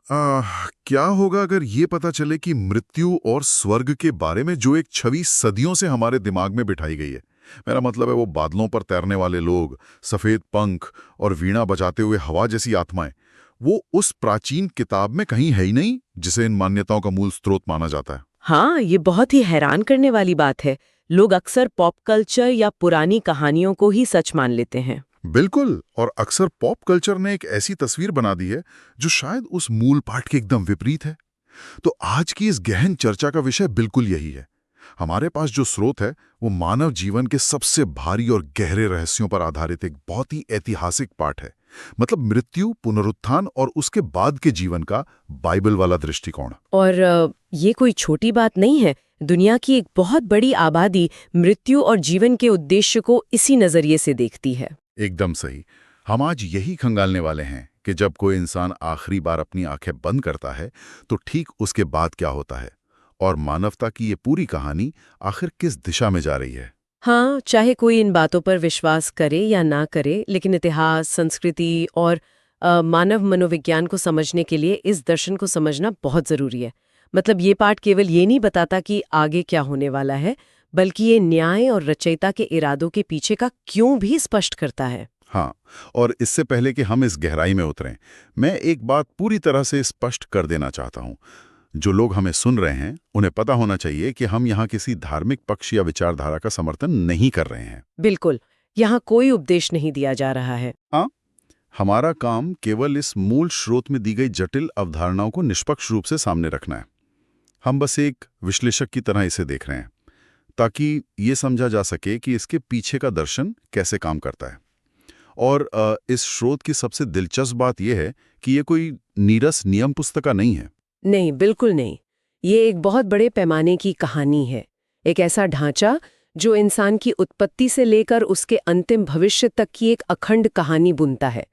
क्या होगा अगर ये पता चले कि मृत्यु और स्वर्ग के बारे में जो एक छवि सदियों से हमारे दिमाग में बिठाई गई है। मेरा मतलब है वो बादलों पर तैरने वाले लोग, सफेद पंख और वीणा बजाते हुए हवा जैसी आत्माएं, वो उस प्राचीन किताब में कहीं है ही नहीं जिसे इन मान्यताओं का मूल स्रोत माना जाता है। हाँ, ये बहुत ही हैरान करने वाली बात है। लोग अक्सर पॉप कल्चर या पुरानी कहानियों को ही सच मान लेते हैं। बिल्कुल, और अक्सर पॉप कल्चर ने एक ऐसी तस्वीर बना दी है जो शायद उस मूल पाठ के एकदम विपरीत है। तो आज की इस गहन चर्चा का विषय बिल्कुल यही है। हमारे पास जो स्रोत है वो मानव जीवन के सबसे भारी और गहरे रहस्यों पर आधारित एक बहुत ही ऐतिहासिक पाठ है। मतलब मृत्यु, पुनरुत्थान और उसके बाद के जीवन का बाइबल वाला दृष्टिकोण। और ये कोई छोटी बात नहीं है। दुनिया की एक बहुत बड़ी आबादी मृत्यु और जीवन के उद्देश्य को इसी नजरिए से देखती है। एकदम सही। हम आज यही खंगालने वाले हैं कि जब कोई इंसान आखिरी बार अपनी आंखें बंद करता है तो ठीक उसके बाद क्या होता है, और मानवता की ये पूरी कहानी आखिर किस दिशा में जा रही है। हाँ, चाहे कोई इन बातों पर विश्वास करे या ना करे, लेकिन इतिहास, संस्कृति और मानव मनोविज्ञान को समझने के लिए इस दर्शन को समझना बहुत जरूरी है। मतलब ये पाठ केवल ये नहीं बताता कि आगे क्या होने वाला है, बल्कि ये न्याय और रचयिता के इरादों के पीछे का क्यों भी स्पष्ट करता है। हाँ, और इससे पहले कि हम इस गहराई में उतरें, मैं एक बात पूरी तरह से स्पष्ट कर देना चाहता हूँ। जो लोग हमें सुन रहे हैं उन्हें पता होना चाहिए कि हम यहाँ किसी धार्मिक पक्ष या विचारधारा का समर्थन नहीं कर रहे हैं। बिल्कुल, यहाँ कोई उपदेश नहीं दिया जा रहा है। हाँ, हमारा काम केवल इस मूल स्रोत में दी गई जटिल अवधारणाओं को निष्पक्ष रूप से सामने रखना है। हम बस एक विश्लेषक की तरह इसे देख रहे हैं ताकि ये समझा जा सके कि इसके पीछे का दर्शन कैसे काम करता है। और इस स्रोत की सबसे दिलचस्प बात यह है कि ये कोई नीरस नियम पुस्तिका नहीं है। नहीं, बिल्कुल नहीं। ये एक बहुत बड़े पैमाने की कहानी है। एक ऐसा ढांचा जो इंसान की उत्पत्ति से लेकर उसके अंतिम भविष्य तक की एक अखंड कहानी बुनता है।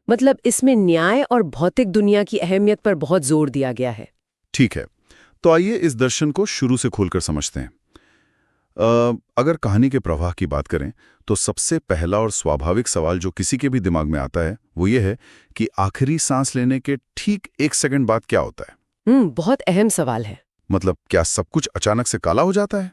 मतलब इसमें न्याय और भौतिक दुनिया की अहमियत पर बहुत जोर दिया गया है। ठीक है, तो आइए इस दर्शन को शुरू से खोलकर समझते हैं। अगर कहानी के प्रवाह की बात करें तो सबसे पहला और स्वाभाविक सवाल जो किसी के भी दिमाग में आता है वो ये है कि आखिरी सांस लेने के ठीक 1 सेकंड बाद क्या होता है। बहुत अहम सवाल है। मतलब क्या सब कुछ अचानक से काला हो जाता है?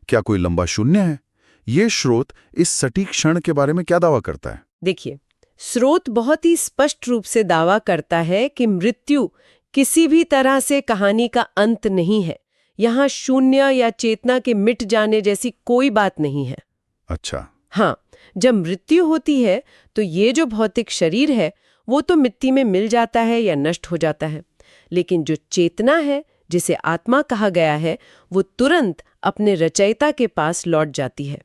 क्या कोई लंबा शून्य है? ये स्रोत इस सटीक क्षण के बारे में क्या दावा करता है? देखिए, स्रोत बहुत ही स्पष्ट रूप से दावा करता है कि मृत्यु किसी भी तरह से कहानी का अंत नहीं है। यहाँ शून्य या चेतना के मिट जाने जैसी कोई बात नहीं है। अच्छा। हाँ, जब मृत्यु होती है तो ये जो भौतिक शरीर है वो तो मिट्टी में मिल जाता है या नष्ट हो जाता है, लेकिन जो चेतना है, जिसे आत्मा कहा गया है, वो तुरंत अपने रचयिता के पास लौट जाती है।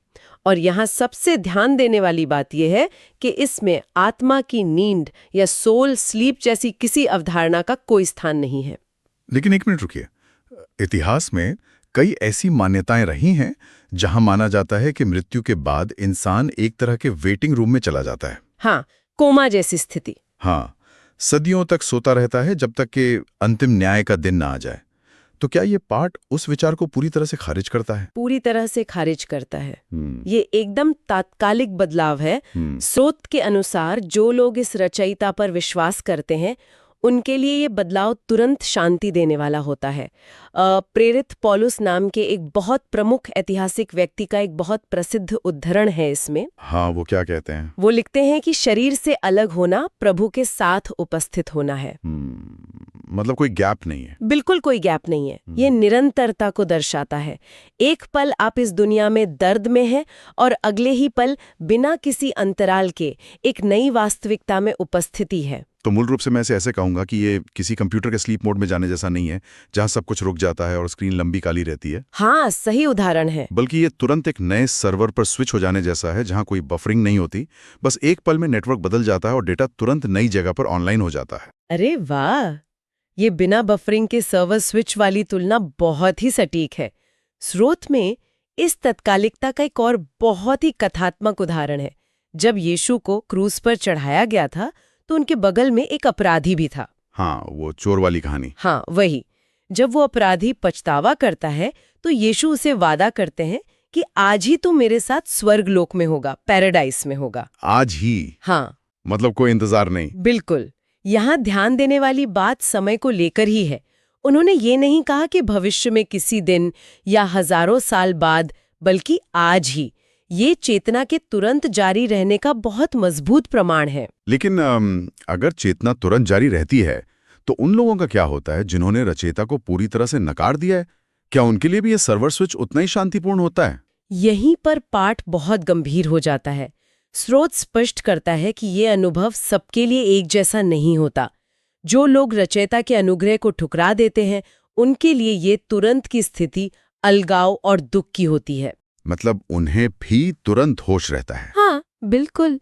और यहाँ सबसे ध्यान देने वाली बात यह है कि इसमें आत्मा की नींद या सोल स्लीप जैसी किसी अवधारणा का कोई स्थान नहीं है। लेकिन एक मिनट रुकिए, इतिहास में कई ऐसी मान्यताएं रही हैं जहां माना जाता है कि मृत्यु के बाद इंसान एक तरह के वेटिंग रूम में चला जाता है। हाँ, कोमा जैसी स्थिति। हाँ, सदियों तक सोता रहता है जब तक कि अंतिम न्याय का दिन ना आ जाए। तो क्या ये पाठ उस विचार को पूरी तरह से खारिज करता है? पूरी तरह से खारिज करता है। ये एकदम तात्कालिक बदलाव है। स्रोत के अनुसार जो लोग इस रचयिता पर विश्वास करते हैं उनके लिए ये बदलाव तुरंत शांति देने वाला होता है। प्रेरित पौलुस नाम के एक बहुत प्रमुख ऐतिहासिक व्यक्ति का एक बहुत प्रसिद्ध उद्धरण है इसमें। हाँ, वो क्या कहते हैं? वो लिखते हैं कि शरीर से अलग होना प्रभु के साथ उपस्थित होना है। मतलब कोई गैप नहीं है। बिल्कुल कोई गैप नहीं है। ये निरंतरता को दर्शाता है। एक पल आप इस दुनिया में दर्द में हैं और अगले ही पल बिना किसी अंतराल के एक नई वास्तविकता में उपस्थिति है। तो मूल रूप से मैं ऐसे कहूंगा कि ये किसी कंप्यूटर के स्लीप मोड में जाने जैसा नहीं है जहां सब कुछ रुक जाता है और स्क्रीन लंबी काली रहती है। हाँ, सही उदाहरण है। बल्कि ये तुरंत एक नए सर्वर पर स्विच हो जाने जैसा है जहां कोई बफरिंग नहीं होती। बस एक पल में नेटवर्क बदल जाता है और डेटा तुरंत नई जगह पर ऑनलाइन हो जाता है। अरे वाह, ये बिना बफरिंग के सर्वर स्विच वाली तुलना बहुत ही सटीक है। स्रोत में इस तत्कालिकता का एक और बहुत ही कथात्मक उदाहरण है। जब यीशु को क्रूस पर चढ़ाया गया था तो उनके बगल में एक अपराधी भी था। हाँ, वो चोर वाली कहानी। हाँ, वही। जब वो अपराधी पछतावा करता है तो यीशु उसे वादा करते हैं कि आज ही तू मेरे साथ स्वर्ग लोक में होगा, पैराडाइस में होगा। आज ही? हाँ, मतलब कोई इंतजार नहीं। बिल्कुल। यहाँ ध्यान देने वाली बात समय को लेकर ही है। उन्होंने ये नहीं कहा कि भविष्य में किसी दिन या हजारों साल बाद, बल्कि आज ही। ये चेतना के तुरंत जारी रहने का बहुत मजबूत प्रमाण है। लेकिन अगर चेतना तुरंत जारी रहती है तो उन लोगों का क्या होता है जिन्होंने रचयिता को पूरी तरह से नकार दिया है? क्या उनके लिए भी ये सर्वर स्विच उतना ही शांतिपूर्ण होता है? यहीं पर पाठ बहुत गंभीर हो जाता है। स्रोत स्पष्ट करता है कि ये अनुभव सबके लिए एक जैसा नहीं होता। जो लोग रचयिता के अनुग्रह को ठुकरा देते हैं, उनके लिए ये तुरंत की स्थिति अलगाव और दुख की होती है। मतलब उन्हें भी तुरंत होश रहता है। हाँ, बिल्कुल।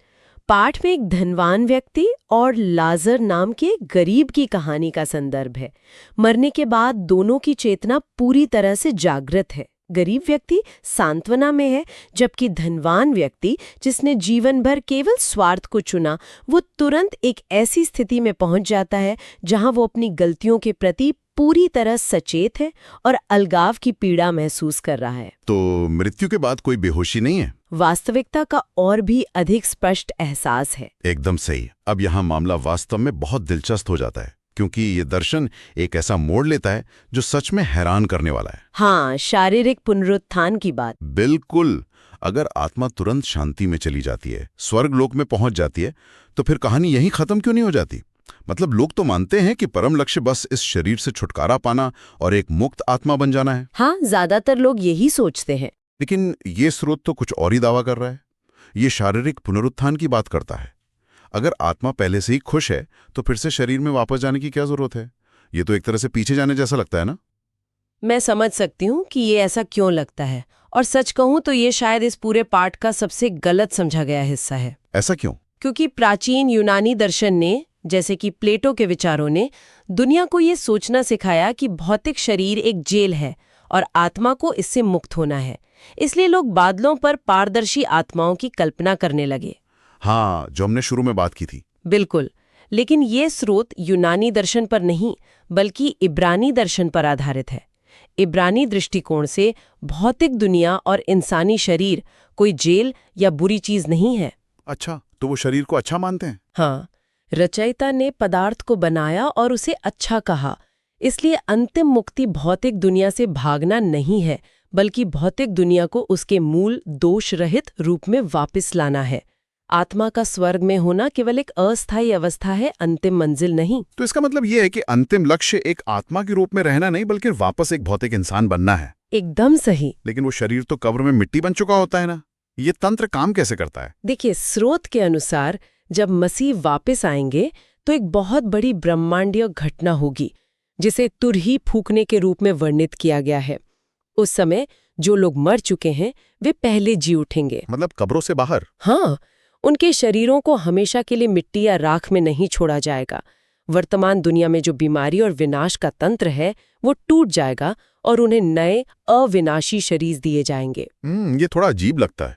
पाठ में एक धनवान व्यक्ति और लाजर नाम के गरीब की कहानी का संदर्भ है। मरने के बाद दोनों की चेतना पूरी तरह से जागृत है। गरीब व्यक्ति सांत्वना में है, जबकि धनवान व्यक्ति, जिसने जीवन भर केवल स्वार्थ को चुना, वो तुरंत एक ऐसी स्थिति में पहुंच जाता है जहां वो अपनी गलतियों के प्रति पूरी तरह सचेत है और अलगाव की पीड़ा महसूस कर रहा है। तो मृत्यु के बाद कोई बेहोशी नहीं है? वास्तविकता का और भी अधिक स्पष्ट एहसास है। एकदम सही। अब यहाँ मामला वास्तव में बहुत दिलचस्प हो जाता है, क्योंकि ये दर्शन एक ऐसा मोड़ लेता है जो सच में हैरान करने वाला है। हाँ, शारीरिक पुनरुत्थान की बात। बिल्कुल। अगर आत्मा तुरंत शांति में चली जाती है, स्वर्ग लोक में पहुंच जाती है, तो फिर कहानी यहीं खत्म क्यों नहीं हो जाती? मतलब लोग तो मानते हैं कि परम लक्ष्य बस इस शरीर से छुटकारा पाना और एक मुक्त आत्मा बन जाना है। हाँ, ज्यादातर लोग यही सोचते हैं। लेकिन ये स्रोत तो कुछ और ही दावा कर रहा है। ये शारीरिक पुनरुत्थान की बात करता है। अगर आत्मा पहले से ही खुश है तो फिर से शरीर में वापस जाने की क्या जरूरत है? ये तो एक तरह से पीछे जाने जैसा लगता है ना? मैं समझ सकती हूँ कि ये ऐसा क्यों लगता है, और सच कहूँ तो ये शायद इस पूरे पाठ का सबसे गलत समझा गया हिस्सा है। ऐसा क्यों? क्योंकि प्राचीन यूनानी दर्शन ने, जैसे कि प्लेटो के विचारों ने, दुनिया को ये सोचना सिखाया कि भौतिक शरीर एक जेल है और आत्मा को इससे मुक्त होना है। इसलिए लोग बादलों पर पारदर्शी आत्माओं की कल्पना करने लगे। हाँ, जो हमने शुरू में बात की थी। बिल्कुल। लेकिन ये स्रोत यूनानी दर्शन पर नहीं, बल्कि इब्रानी दर्शन पर आधारित है। इब्रानी दृष्टिकोण से भौतिक दुनिया और इंसानी शरीर कोई जेल या बुरी चीज नहीं है। अच्छा, तो वो शरीर को अच्छा मानते हैं? हाँ, रचयिता ने पदार्थ को बनाया और उसे अच्छा कहा। इसलिए अंतिम मुक्ति भौतिक दुनिया से भागना नहीं है, बल्कि भौतिक दुनिया को उसके मूल दोष रहित रूप में वापस लाना है। आत्मा का स्वर्ग में होना केवल एक अस्थायी अवस्था है, अंतिम मंजिल नहीं। तो इसका मतलब ये है कि अंतिम लक्ष्य एक आत्मा के रूप में रहना नहीं, बल्कि वापस एक भौतिक इंसान बनना है। एकदम सही। लेकिन वो शरीर तो कब्र में मिट्टी बन चुका होता है ना? ये तंत्र काम कैसे करता है? देखिए, स्रोत के अनुसार जब मसीह वापस आएंगे तो एक बहुत बड़ी ब्रह्मांडीय घटना होगी, जिसे तुरही फूकने के रूप में वर्णित किया गया है। उस समय जो लोग मर चुके हैं वे पहले जी उठेंगे। मतलब कब्रों से बाहर? हाँ, उनके शरीरों को हमेशा के लिए मिट्टी या राख में नहीं छोड़ा जाएगा। वर्तमान दुनिया में जो बीमारी और विनाश का तंत्र है वो टूट जाएगा और उन्हें नए अविनाशी शरीर दिए जाएंगे। ये थोड़ा अजीब लगता है।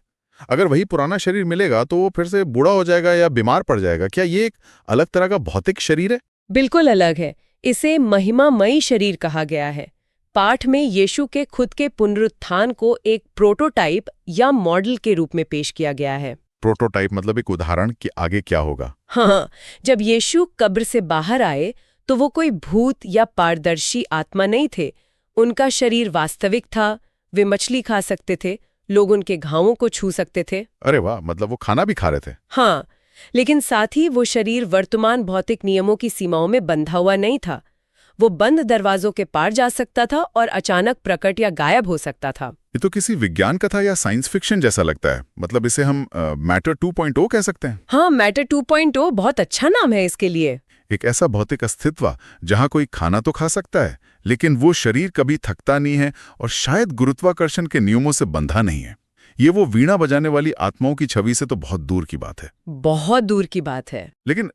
अगर वही पुराना शरीर मिलेगा तो वो फिर से बूढ़ा हो जाएगा या बीमार पड़ जाएगा। क्या ये एक अलग तरह का भौतिक शरीर है? बिल्कुल अलग है। इसे महिमामयी शरीर कहा गया है। पाठ में यीशु के खुद के पुनरुत्थान को एक प्रोटोटाइप या मॉडल के रूप में पेश किया गया है। प्रोटोटाइप मतलब एक उदाहरण कि आगे क्या होगा। हाँ, जब यीशु कब्र से बाहर आए तो वो कोई भूत या पारदर्शी आत्मा नहीं थे। उनका शरीर वास्तविक था। वे मछली खा सकते थे, लोग उनके घावों को छू सकते थे। अरे वाह, मतलब वो खाना भी खा रहे थे। हाँ, लेकिन साथ ही वो शरीर वर्तमान भौतिक नियमों की सीमाओं में बंधा हुआ नहीं था। वो बंद दरवाजों के पार जा सकता था और अचानक प्रकट या गायब हो सकता था। ये तो किसी विज्ञान कथा या साइंस फिक्शन जैसा लगता है। मतलब इसे हम मैटर 2.0 कह सकते हैं। हाँ, मैटर 2.0 बहुत अच्छा नाम है इसके लिए। एक ऐसा भौतिक अस्तित्व जहां कोई खाना तो खा सकता है, लेकिन वो शरीर कभी थकता नहीं है और शायद गुरुत्वाकर्षण के नियमों से बंधा नहीं है। ये वो वीणा बजाने वाली आत्माओं की छवि से तो बहुत दूर की बात है। बहुत दूर की बात है। लेकिन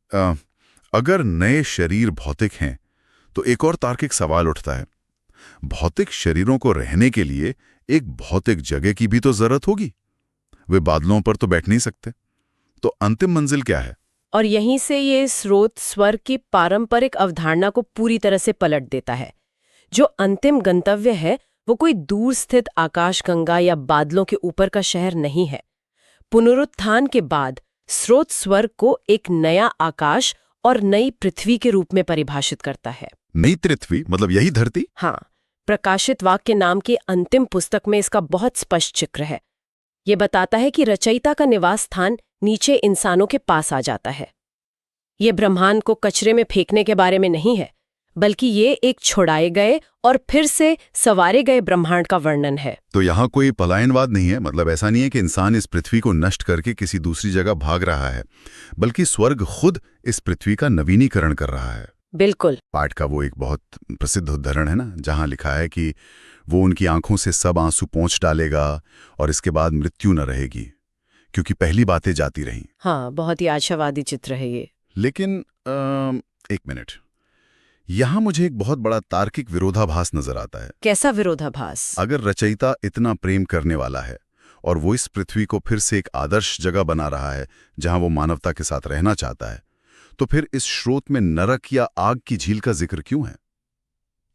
अगर नए शरीर भौतिक हैं तो एक और तार्किक सवाल उठता है। भौतिक शरीरों को रहने के लिए एक भौतिक जगह की भी तो जरूरत होगी। वे बादलों पर तो बैठ नहीं सकते। तो अंतिम मंजिल क्या है? और यहीं से ये स्रोत स्वर्ग की पारंपरिक अवधारणा को पूरी तरह से पलट देता है। जो अंतिम गंतव्य है वो कोई दूर स्थित आकाशगंगा या बादलों के ऊपर का शहर नहीं है। पुनरुत्थान के बाद स्रोत स्वर्ग को एक नया आकाश और नई पृथ्वी के रूप में परिभाषित करता है। नई पृथ्वी मतलब यही धरती? हाँ, प्रकाशित वाक्य नाम की अंतिम पुस्तक में इसका बहुत स्पष्ट जिक्र है। ये बताता है कि रचयिता का निवास स्थान नीचे इंसानों के पास आ जाता है। ये ब्रह्मांड को कचरे में फेंकने के बारे में नहीं है, बल्कि ये एक छुड़ाए गए और फिर से संवारे गए ब्रह्मांड का वर्णन है। तो यहाँ कोई पलायनवाद नहीं है, मतलब ऐसा नहीं है कि इंसान इस पृथ्वी को नष्ट करके किसी दूसरी जगह भाग रहा है, बल्कि स्वर्ग खुद इस पृथ्वी का नवीनीकरण कर रहा है। बिल्कुल। पाठ का वो एक बहुत प्रसिद्ध उदाहरण है ना, जहाँ लिखा है कि वो उनकी आंखों से सब आंसू पोंछ डालेगा और इसके बाद मृत्यु न रहेगी, क्योंकि पहली बातें जाती रहीं। हाँ, बहुत ही आशावादी चित्र है ये। लेकिन एक मिनट, यहाँ मुझे एक बहुत बड़ा तार्किक विरोधाभास नजर आता है। कैसा विरोधाभास? अगर रचयिता इतना प्रेम करने वाला है और वो इस पृथ्वी को फिर से एक आदर्श जगह बना रहा है जहां वो मानवता के साथ रहना चाहता है, तो फिर इस स्रोत में नरक या आग की झील का जिक्र क्यों है?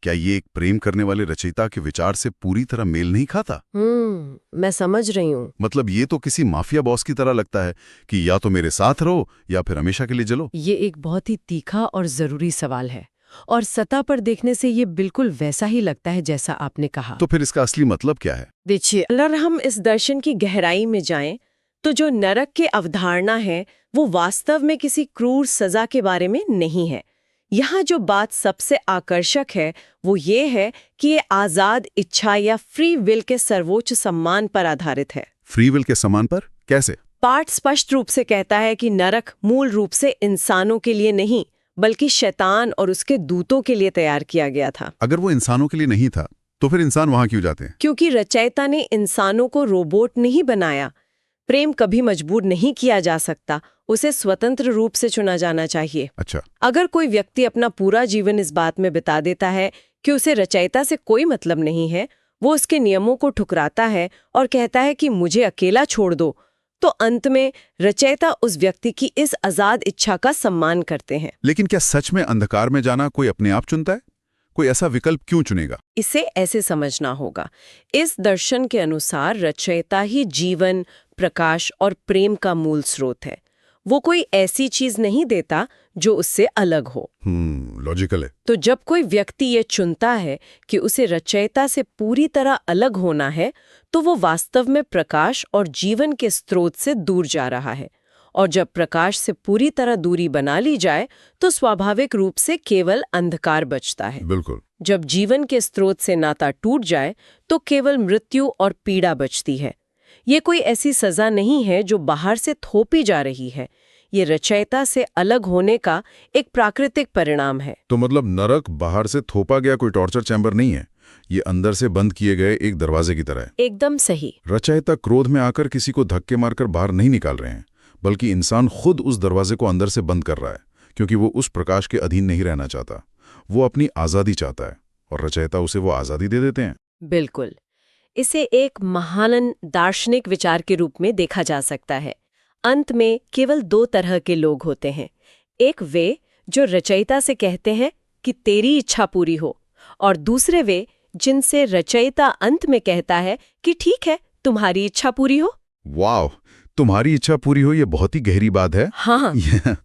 क्या ये एक प्रेम करने वाले रचयिता के विचार से पूरी तरह मेल नहीं खाता? मैं समझ रही हूँ। मतलब ये तो किसी माफिया बॉस की तरह लगता है कि या तो मेरे साथ रहो या फिर हमेशा के लिए जलो। ये एक बहुत ही तीखा और जरूरी सवाल है, और सतह पर देखने से ये बिल्कुल वैसा ही लगता है जैसा आपने कहा। तो फिर इसका असली मतलब क्या है? देखिए, अगर हम इस दर्शन की गहराई में जाएं, तो जो नरक की अवधारणा है वो वास्तव में किसी क्रूर सजा के बारे में नहीं है। यहाँ जो बात सबसे आकर्षक है वो ये है कि ये आजाद इच्छा या फ्री विल के सर्वोच्च सम्मान पर आधारित है। फ्री विल के सम्मान पर कैसे? पाठ स्पष्ट रूप से कहता है कि नरक मूल रूप से इंसानों के लिए नहीं, बल्कि शैतान और उसके दूतों के लिए तैयार किया गया था। अगर वो इंसानों के लिए नहीं था, तो फिर इंसान वहां क्यों जाते हैं? क्योंकि रचयिता ने इंसानों को रोबोट नहीं बनाया। प्रेम कभी मजबूर नहीं किया जा सकता, उसे स्वतंत्र रूप से चुना जाना चाहिए। अच्छा। अगर कोई व्यक्ति अपना पूरा जीवन इस बात में बिता देता है कि उसे रचयिता से कोई मतलब नहीं है, वो उसके नियमों को ठुकराता है और कहता है कि मुझे अकेला छोड़ दो, तो अंत में रचयिता उस व्यक्ति की इस आजाद इच्छा का सम्मान करते हैं। लेकिन क्या सच में अंधकार में जाना कोई अपने आप चुनता है? कोई ऐसा विकल्प क्यों चुनेगा? इसे ऐसे समझना होगा, इस दर्शन के अनुसार रचयिता ही जीवन, प्रकाश और प्रेम का मूल स्रोत है। वो कोई ऐसी चीज नहीं देता जो उससे अलग हो। लॉजिकल है। तो जब कोई व्यक्ति ये चुनता है कि उसे रचयिता से पूरी तरह अलग होना है, तो वो वास्तव में प्रकाश और जीवन के स्रोत से दूर जा रहा है। और जब प्रकाश से पूरी तरह दूरी बना ली जाए, तो स्वाभाविक रूप से केवल अंधकार बचता है। बिल्कुल। जब जीवन के स्रोत से नाता टूट जाए, तो केवल मृत्यु और पीड़ा बचती है। ये कोई ऐसी सजा नहीं है जो बाहर से थोपी जा रही है। ये रचयिता से अलग होने का एक प्राकृतिक परिणाम है। तो मतलब नरक बाहर से थोपा गया कोई टॉर्चर चैम्बर नहीं है, ये अंदर से बंद किए गए एक दरवाजे की तरह है। एकदम सही। रचयिता क्रोध में आकर किसी को धक्के मारकर बाहर नहीं निकाल रहे हैं, बल्कि इंसान खुद उस दरवाजे को अंदर से बंद कर रहा है, क्योंकि वो उस प्रकाश के अधीन नहीं रहना चाहता। वो अपनी आज़ादी चाहता है और रचयिता उसे वो आज़ादी दे देते हैं। बिल्कुल। इसे एक महान दार्शनिक विचार के रूप में देखा जा सकता है। अंत में केवल दो तरह के लोग होते हैं, एक वे जो रचयिता से कहते हैं कि तेरी इच्छा पूरी हो, और दूसरे वे जिनसे रचयिता अंत में कहता है कि ठीक है, तुम्हारी इच्छा पूरी हो। वाह, तुम्हारी इच्छा पूरी हो, ये बहुत ही गहरी बात है। हाँ,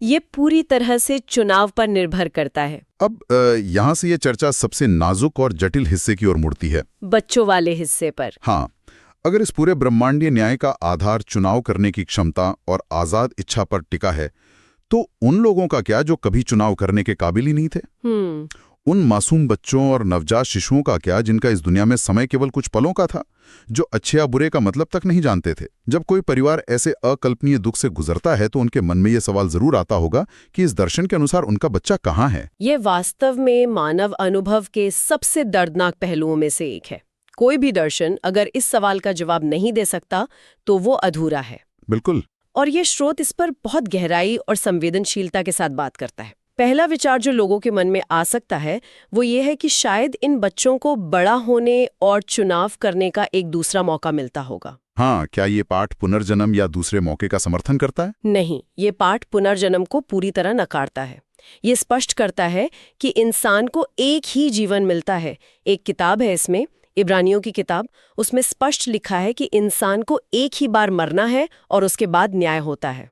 ये पूरी तरह से चुनाव पर निर्भर करता है। अब यहाँ से ये चर्चा सबसे नाजुक और जटिल हिस्से की ओर मुड़ती है, बच्चों वाले हिस्से पर। हाँ, अगर इस पूरे ब्रह्मांडीय न्याय का आधार चुनाव करने की क्षमता और आजाद इच्छा पर टिका है, तो उन लोगों का क्या जो कभी चुनाव करने के काबिल ही नहीं थे? उन मासूम बच्चों और नवजात शिशुओं का क्या जिनका इस दुनिया में समय केवल कुछ पलों का था, जो अच्छे या बुरे का मतलब तक नहीं जानते थे? जब कोई परिवार ऐसे अकल्पनीय दुख से गुजरता है, तो उनके मन में यह सवाल जरूर आता होगा कि इस दर्शन के अनुसार उनका बच्चा कहाँ है? ये वास्तव में मानव अनुभव के सबसे दर्दनाक पहलुओं में से एक है। कोई भी दर्शन अगर इस सवाल का जवाब नहीं दे सकता, तो वो अधूरा है। बिल्कुल। और ये स्रोत इस पर बहुत गहराई और संवेदनशीलता के साथ बात करता है। पहला विचार जो लोगों के मन में आ सकता है वो ये है कि शायद इन बच्चों को बड़ा होने और चुनाव करने का एक दूसरा मौका मिलता होगा। हाँ, क्या ये पाठ पुनर्जन्म या दूसरे मौके का समर्थन करता है? नहीं, ये पाठ पुनर्जन्म को पूरी तरह नकारता है। ये स्पष्ट करता है कि इंसान को एक ही जीवन मिलता है। एक किताब है इसमें, इब्रानियों की किताब, उसमें स्पष्ट लिखा है कि इंसान को एक ही बार मरना है और उसके बाद न्याय होता है।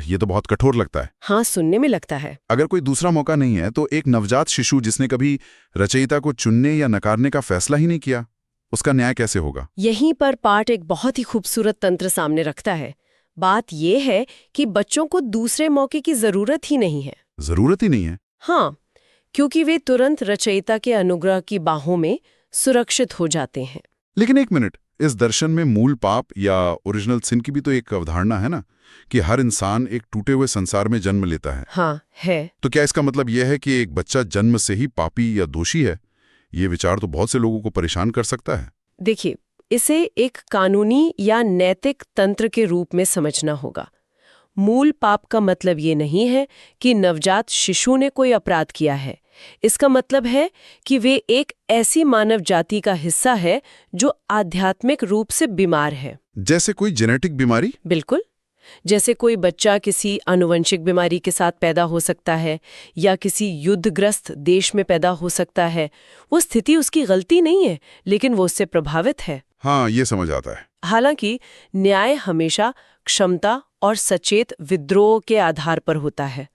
ये तो बहुत कठोर लगता है। हाँ, सुनने में लगता है। अगर कोई दूसरा मौका नहीं है तो एक नवजात शिशु जिसने कभी रचयिता को चुनने या नकारने का फैसला ही नहीं किया, उसका न्याय कैसे होगा? यहीं पर पाठ एक बहुत ही खूबसूरत तंत्र सामने रखता है। बात ये है कि बच्चों को दूसरे मौके की जरूरत ही नहीं है। जरूरत ही नहीं है। हाँ, क्योंकि वे तुरंत रचयिता के अनुग्रह की बाहों में सुरक्षित हो जाते हैं। लेकिन एक मिनट, इस दर्शन में मूल पाप या ओरिजिनल सिन की भी तो एक अवधारणा है ना, कि हर इंसान एक टूटे हुए संसार में जन्म लेता है। हाँ, है। तो क्या इसका मतलब यह है कि एक बच्चा जन्म से ही पापी या दोषी है? ये विचार तो बहुत से लोगों को परेशान कर सकता है। देखिए, इसे एक कानूनी या नैतिक तंत्र के रूप में समझना होगा। मूल पाप का मतलब ये नहीं है कि नवजात शिशु ने कोई अपराध किया है। इसका मतलब है कि वे एक ऐसी मानव जाति का हिस्सा है जो आध्यात्मिक रूप से बीमार है। जैसे कोई जेनेटिक बीमारी? बिल्कुल। जैसे कोई बच्चा किसी आनुवंशिक बीमारी के साथ पैदा हो सकता है या किसी युद्धग्रस्त देश में पैदा हो सकता है। वो स्थिति उसकी गलती नहीं है, लेकिन वो उससे प्रभावित है। हाँ, ये समझ आता है। हालांकि न्याय हमेशा क्षमता और सचेत विद्रोह के आधार पर होता है।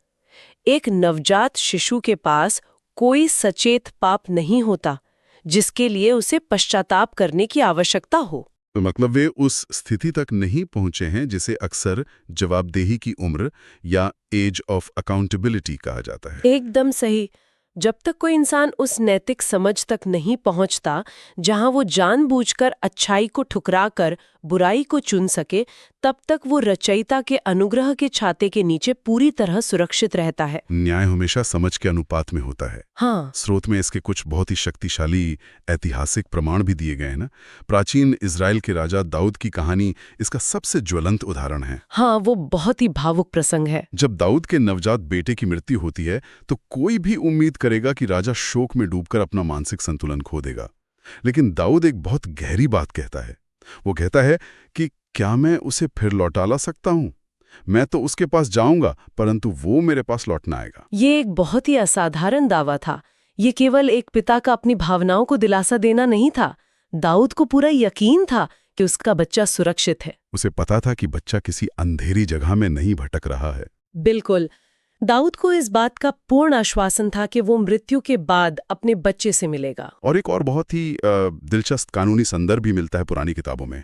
एक नवजात शिशु के पास कोई सचेत पाप नहीं होता जिसके लिए उसे पश्चाताप करने की आवश्यकता हो। तो मतलब वे उस स्थिति तक नहीं पहुंचे हैं जिसे अक्सर जवाबदेही की उम्र या एज ऑफ अकाउंटेबिलिटी कहा जाता है। एकदम सही। जब तक कोई इंसान उस नैतिक समझ तक नहीं पहुंचता जहां वो जानबूझकर अच्छाई को ठुकराकर बुराई को चुन सके, तब तक वो रचयिता के अनुग्रह के छाते के नीचे पूरी तरह सुरक्षित रहता है। न्याय हमेशा समझ के अनुपात में होता है। हाँ, स्रोत में इसके कुछ बहुत ही शक्तिशाली ऐतिहासिक प्रमाण भी दिए गए हैं ना। प्राचीन इजराइल के राजा दाऊद की कहानी इसका सबसे ज्वलंत उदाहरण है। हाँ, वो बहुत ही भावुक प्रसंग है। जब दाऊद के नवजात बेटे की मृत्यु होती है तो कोई भी उम्मीद करेगा कि राजा शोक में डूबकर अपना मानसिक संतुलन खो देगा। लेकिन दाऊद एक बहुत गहरी बात कहता है। वो कहता है कि क्या मैं उसे फिर लौटा ला सकता हूं? मैं तो उसके पास जाऊंगा, परंतु वो मेरे पास लौटना आएगा। ये एक बहुत ही असाधारण दावा था। ये केवल एक पिता का अपनी भावनाओं को दिलासा देना नहीं था। दाऊद को पूरा यकीन था कि उसका बच्चा सुरक्षित है। उसे पता था कि बच्चा किसी अंधेरी जगह में नहीं भटक रहा है। बिल्कुल। दाऊद को इस बात का पूर्ण आश्वासन था कि वो मृत्यु के बाद अपने बच्चे से मिलेगा। और एक और बहुत ही दिलचस्प कानूनी संदर्भ भी मिलता है पुरानी किताबों में।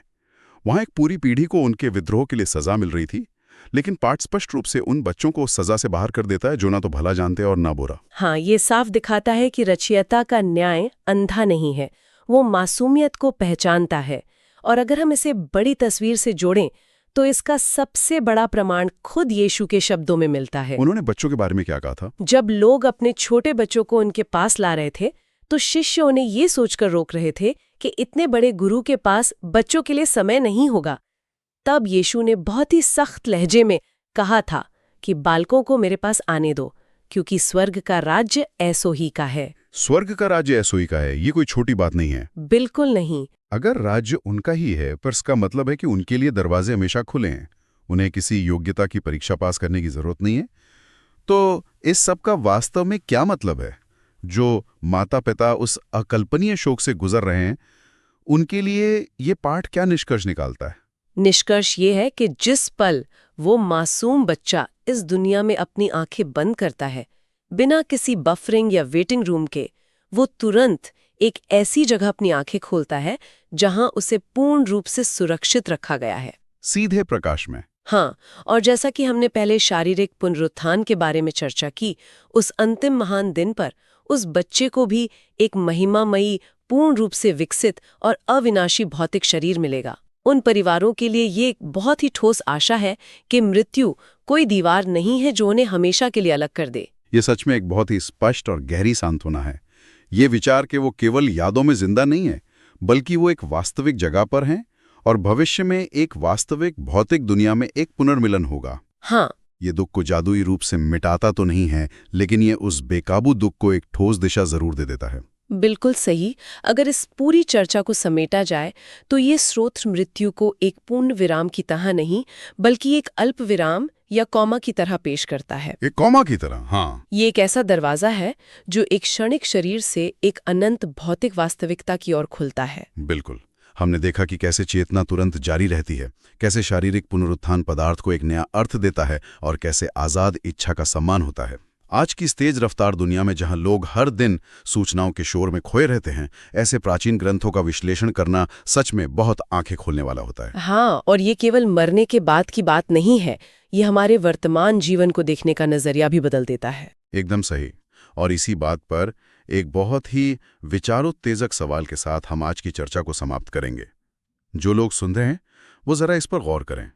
वहां एक पूरी पीढ़ी को उनके विद्रोह के लिए सजा मिल रही थी, लेकिन पाठ स्पष्ट रूप से उन बच्चों को सजा से बाहर कर देता है जो ना तो भला जानते और ना बुरा। हाँ, ये साफ दिखाता है कि रचयिता का न्याय अंधा नहीं है, वो मासूमियत को पहचानता है। और अगर हम इसे बड़ी तस्वीर से जोड़ें तो इसका सबसे बड़ा प्रमाण खुद यीशु के शब्दों में मिलता है। उन्होंने बच्चों के बारे में क्या कहा था? जब लोग अपने छोटे बच्चों को उनके पास ला रहे थे तो शिष्य उन्हें ये सोचकर रोक रहे थे कि इतने बड़े गुरु के पास बच्चों के लिए समय नहीं होगा। तब यीशु ने बहुत ही सख्त लहजे में कहा था कि बालकों को मेरे पास आने दो, क्योंकि स्वर्ग का राज्य ऐसो ही का है। स्वर्ग का राज्य ऐसो ही का है, ये कोई छोटी बात नहीं है। बिल्कुल नहीं। अगर राज्य उनका ही है, पर इसका मतलब है कि उनके लिए दरवाजे हमेशा खुले हैं। उन्हें किसी योग्यता की परीक्षा पास करने की जरूरत नहीं है। तो इस सब का वास्तव में क्या मतलब है? जो माता पिता उस अकल्पनीय शोक से गुजर रहे हैं, उनके लिए ये पाठ क्या निष्कर्ष निकालता है? निष्कर्ष ये है कि जिस पल वो मासूम बच्चा इस दुनिया में अपनी आंखें बंद करता है, बिना किसी बफरिंग या वेटिंग रूम के, वो तुरंत एक ऐसी जगह अपनी आंखें खोलता है जहां उसे पूर्ण रूप से सुरक्षित रखा गया है, सीधे प्रकाश में। हाँ, और जैसा कि हमने पहले शारीरिक पुनरुत्थान के बारे में चर्चा की, उस अंतिम महान दिन पर उस बच्चे को भी एक महिमामयी, पूर्ण रूप से विकसित और अविनाशी भौतिक शरीर मिलेगा। उन परिवारों के लिए ये एक बहुत ही ठोस आशा है कि मृत्यु कोई दीवार नहीं है जो उन्हें हमेशा के लिए अलग कर दे। ये सच में एक बहुत ही स्पष्ट और गहरी सांत्वना है। ये विचार कि वो केवल यादों में जिंदा नहीं है, बल्कि वो एक वास्तविक जगह पर हैं और भविष्य में एक वास्तविक भौतिक दुनिया में एक पुनर्मिलन होगा। हाँ, ये दुख को जादुई रूप से मिटाता तो नहीं है, लेकिन ये उस बेकाबू दुख को एक ठोस दिशा जरूर दे देता है। बिल्कुल सही। अगर इस पूरी चर्चा को समेटा जाए तो ये स्रोत मृत्यु को एक पूर्ण विराम की तरह नहीं, बल्कि एक अल्प विराम या कॉमा की तरह पेश करता है। एक कॉमा की तरह, हाँ। ये एक ऐसा दरवाजा है जो एक क्षणिक शरीर से एक अनंत भौतिक वास्तविकता की ओर खुलता है। बिल्कुल। हमने देखा कि कैसे चेतना तुरंत जारी रहती है, कैसे शारीरिक पुनरुत्थान पदार्थ को एक नया अर्थ देता है और कैसे आज़ाद इच्छा का सम्मान होता है। आज की इस तेज रफ्तार दुनिया में जहां लोग हर दिन सूचनाओं के शोर में खोए रहते हैं, ऐसे प्राचीन ग्रंथों का विश्लेषण करना सच में बहुत आंखें खोलने वाला होता है। हाँ, और ये केवल मरने के बाद की बात नहीं है, ये हमारे वर्तमान जीवन को देखने का नजरिया भी बदल देता है। एकदम सही। और इसी बात पर एक बहुत ही विचारोत्तेजक सवाल के साथ हम आज की चर्चा को समाप्त करेंगे। जो लोग सुन रहे हैं वो जरा इस पर गौर करें।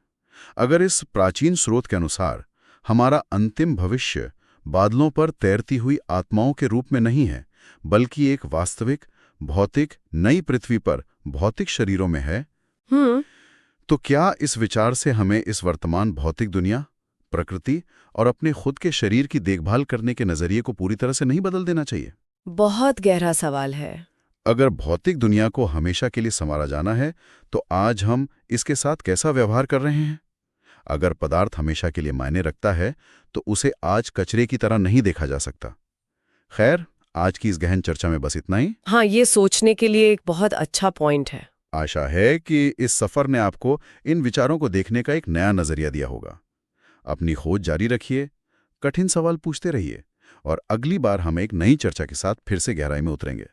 अगर इस प्राचीन स्रोत के अनुसार हमारा अंतिम भविष्य बादलों पर तैरती हुई आत्माओं के रूप में नहीं है, बल्कि एक वास्तविक भौतिक नई पृथ्वी पर भौतिक शरीरों में है, तो क्या इस विचार से हमें इस वर्तमान भौतिक दुनिया, प्रकृति और अपने खुद के शरीर की देखभाल करने के नजरिए को पूरी तरह से नहीं बदल देना चाहिए? बहुत गहरा सवाल है। अगर भौतिक दुनिया को हमेशा के लिए संवारा जाना है, तो आज हम इसके साथ कैसा व्यवहार कर रहे हैं? अगर पदार्थ हमेशा के लिए मायने रखता है, तो उसे आज कचरे की तरह नहीं देखा जा सकता। खैर, आज की इस गहन चर्चा में बस इतना ही। हाँ, ये सोचने के लिए एक बहुत अच्छा पॉइंट है। आशा है कि इस सफर ने आपको इन विचारों को देखने का एक नया नजरिया दिया होगा। अपनी खोज जारी रखिए, कठिन सवाल पूछते रहिए और अगली बार हम एक नई चर्चा के साथ फिर से गहराई में उतरेंगे।